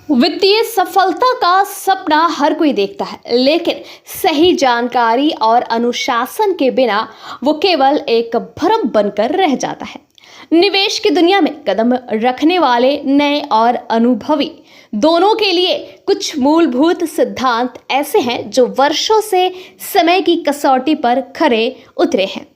वित्तीय सफलता का सपना हर कोई देखता है, लेकिन सही जानकारी और अनुशासन के बिना वो केवल एक भ्रम बनकर रह जाता है। निवेश की दुनिया में कदम रखने वाले नए और अनुभवी दोनों के लिए कुछ मूलभूत सिद्धांत ऐसे हैं जो वर्षों से समय की कसौटी पर खरे उतरे हैं।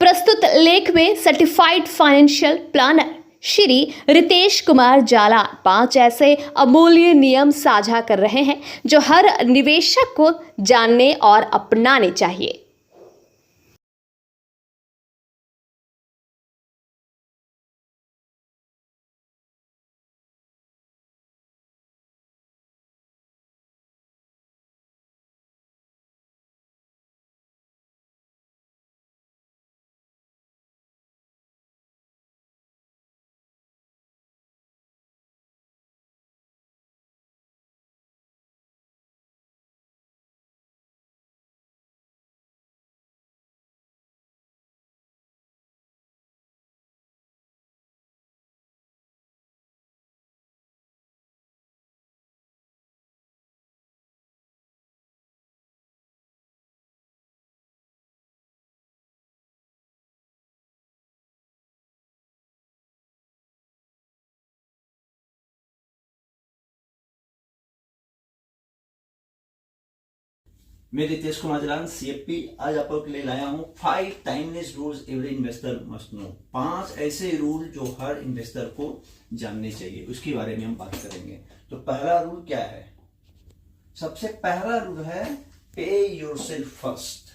प्रस्तुत लेख में certified financial planner Shri Ritesh Kumar Jala 5 ऐसे अमूल्य नियम साझा कर रहे हैं जो हर निवेशक को जानने और अपनाने चाहिए। मैं रितेश कुमार जलान सीएफपी आज आप लोग के लिए लाया हूँ 5 timeless rules every investor must know. 5 ऐसे रूल जो हर इन्वेस्टर को जानने चाहिए, उसके बारे में हम बात करेंगे। तो पहला रूल क्या है? सबसे पहला रूल है पे योरसेल्फ फर्स्ट।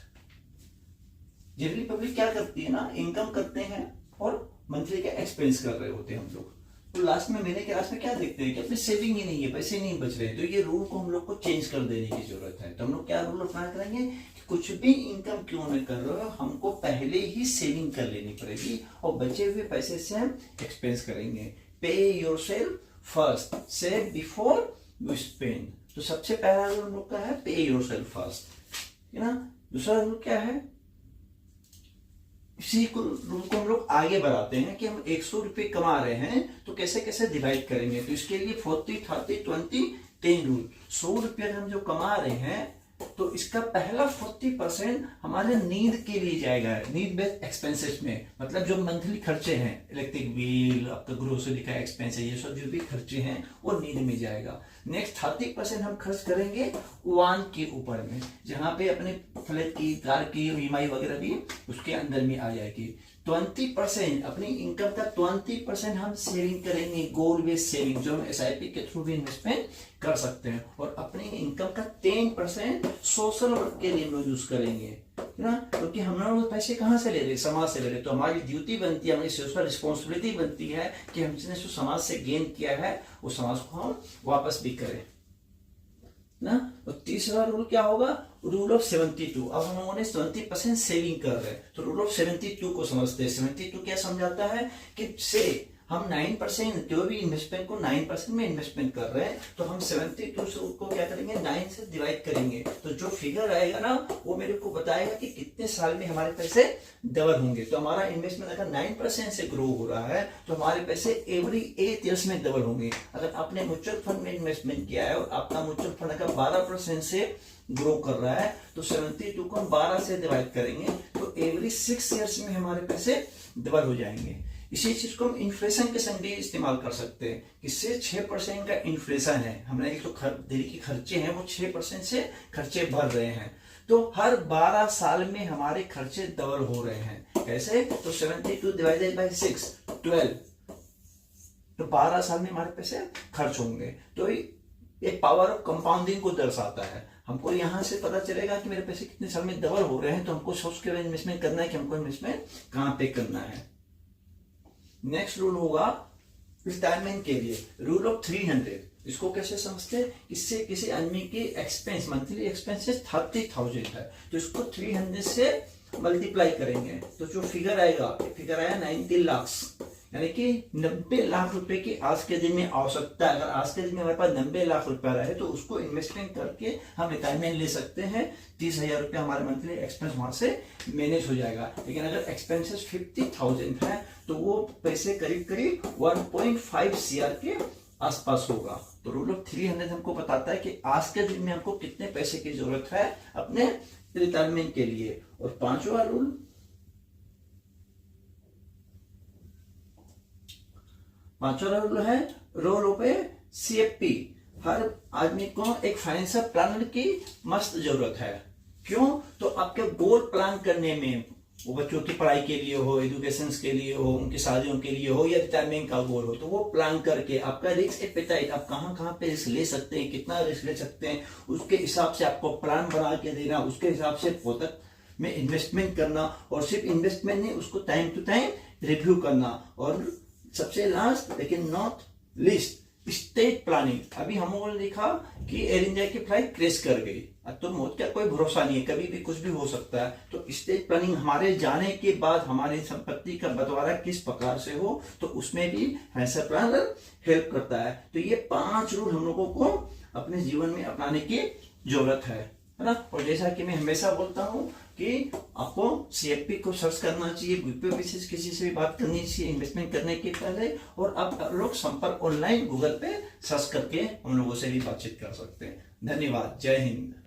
जनरली पब्लिक क्या करती है ना, इनकम करते हैं और मंथली का एक्सपेंस कर रहे होते हैं हम लोग, तो लास्ट में महीने के लास्ट में क्या देखते हैं कि अपनी सेविंग ही नहीं है, पैसे नहीं बच रहे। तो ये रूल को हम लोग को चेंज कर देने की जरूरत है। तो हम लोग क्या रूल अपना करेंगे कि कुछ भी इनकम क्यों न कर रहे हो, हमको पहले ही सेविंग कर लेनी पड़ेगी और बचे हुए पैसे से हम एक्सपेंस करेंगे। पे yourself first, save before you spend. तो सबसे पहला रूल हम लोग का है पे योरसेल्फ फर्स्ट, है ना। दूसरा रूल क्या है? इसी को रूल को हम लोग आगे बढ़ाते हैं कि हम 100 रुपए कमा रहे हैं तो कैसे कैसे डिवाइड करेंगे। तो इसके लिए 40 30 20 10 रूल। 100 रुपये हम जो कमा रहे हैं तो इसका पहला 40% हमारे नीड के लिए जाएगा, नीड बेस्ड एक्सपेंसेस में। मतलब जो मंथली खर्चे हैं, इलेक्ट्रिक बिल, आपका ग्रोसरी का एक्सपेंस है, ये सब जो भी खर्चे हैं वो नीड में जाएगा। नेक्स्ट 30% हम खर्च करेंगे वान के ऊपर में, जहां पे अपने फ्लैट की, कार की ईएमआई वगैरह भी उसके अंदर में आ जाएगी। 20% अपनी इनकम का 20% हम सेविंग करेंगे, गोल बेस्ड सेविंग, जो हम एसआईपी के थ्रू भी इन्वेस्टमेंट कर सकते हैं। और अपनी इनकम का 10% सोशल वर्क के लिए हम यूज करेंगे, है ना। क्योंकि हम लोग पैसे कहाँ से ले रहे? समाज से ले रहे। तो हमारी ड्यूटी बनती है, हमारी सोशल रिस्पॉन्सिबिलिटी बनती है कि हमने जो समाज से गेन किया है वो समाज को हम वापस भी करें ना। और तीसरा रूल क्या होगा? Rule of 72। अब हम लोगों ने 70% सेविंग कर रहे हैं तो रूल ऑफ 72 को समझते हैं। 72 क्या समझाता है कि से हम 9% जो भी इन्वेस्टमेंट को 9% में इन्वेस्टमेंट कर रहे हैं तो हम 72 से उसको क्या करेंगे, 9 से डिवाइड करेंगे। तो जो फिगर आएगा ना वो मेरे को बताएगा कि कितने साल में हमारे पैसे डबल होंगे। तो हमारा इन्वेस्टमेंट अगर 9% से ग्रो हो रहा है तो हमारे पैसे एवरी 8 ईयर्स में डबल होंगे। अगर आपने म्यूचुअल फंड में इन्वेस्टमेंट किया है और आपका म्यूचुअल फंड अगर 12% से ग्रो कर रहा है तो 72 को हम 12 से डिवाइड करेंगे तो एवरी 6 ईयर्स में हमारे पैसे डबल हो जाएंगे। इसी चीज को हम इन्फ्लेशन के संग भी इस्तेमाल कर सकते हैं। इससे 6% का इन्फ्लेशन है, हमारे जो डेली के खर्चे हैं वो 6% से खर्चे बढ़ रहे हैं। तो हर 12 साल में हमारे खर्चे डबल हो रहे हैं। कैसे? तो 72 डिवाइडेड बाय 6 12, तो 12 साल में हमारे पैसे खर्च होंगे। तो एक पावर ऑफ कंपाउंडिंग को दर्शाता है। हमको यहां से पता चलेगा कि मेरे पैसे कितने साल में डबल हो रहे हैं, तो हमको सोच के इन्वेस्टमेंट करना है कि हमको इन्वेस्टमेंट कहां पे करना है। नेक्स्ट रूल होगा रिटायरमेंट के लिए, रूल ऑफ 300। इसको कैसे समझते हैं? इससे किसी आदमी की एक्सपेंस, मंथली एक्सपेंसेस 30,000 है तो इसको 300 से मल्टीप्लाई करेंगे तो जो फिगर आएगा, फिगर आया 90 लाख, यानी कि 90 लाख रुपए की आज के दिन में आवश्यकता है। अगर आज के दिन में हमारे पास 90 लाख रुपया रहे तो उसको इन्वेस्टमेंट करके हम रिटायरमेंट ले सकते हैं। 30,000 रुपया हमारे मंथली एक्सपेंस वहां से मैनेज हो जाएगा। लेकिन अगर एक्सपेंसेस 50,000 है तो वो पैसे करीब करीब 1.5 CR के आसपास होगा। तो रूल ऑफ 300 हमको बताता है कि आज के दिन में हमको कितने पैसे की जरूरत है अपने रिटायरमेंट के लिए। और पांचवा रूल है रोल ऑफ ए CFP। हर आदमी को एक फाइनेंशियल प्लानर की मस्त जरूरत है। क्यों? तो आपके गोल प्लान करने में, वो बच्चों की पढ़ाई के लिए हो, एजुकेशन के लिए हो, उनकी शादियों के लिए हो, या रिटायरमेंट का गोल हो, तो वो प्लान करके आपका रिस्क एपेटाइट, आप कहाँ कहाँ पे रिस्क ले सकते हैं, कितना रिस्क ले सकते हैं, उसके हिसाब से आपको प्लान बना के देना, उसके हिसाब से प्रोडक्ट में इन्वेस्टमेंट करना, और सिर्फ इन्वेस्टमेंट नहीं, उसको टाइम टू टाइम रिव्यू करना। और सबसे लास्ट लेकिन नॉट लिस्ट, स्टेट प्लानिंग। अभी हम लोगों ने देखा कि एयर इंडिया की फ्लाइट क्रैश कर गई, अब तो मौत का कोई भरोसा नहीं है, कभी भी कुछ भी हो सकता है। तो स्टेट प्लानिंग, हमारे जाने के बाद हमारी संपत्ति का बंटवारा किस प्रकार से हो, तो उसमें भी फाइनेंशियल प्लानर हेल्प करता है। तो ये 5 रूल हम लोगों को अपने जीवन में अपनाने की जरूरत है ना। और जैसा कि मैं हमेशा बोलता हूँ कि आपको CFP को सर्च करना चाहिए, ग्रुप विशेष किसी से भी बात करनी चाहिए इन्वेस्टमेंट करने के पहले। और अब लोग संपर्क ऑनलाइन गूगल पे सर्च करके हम लोगों से भी बातचीत कर सकते हैं। धन्यवाद। जय हिंद।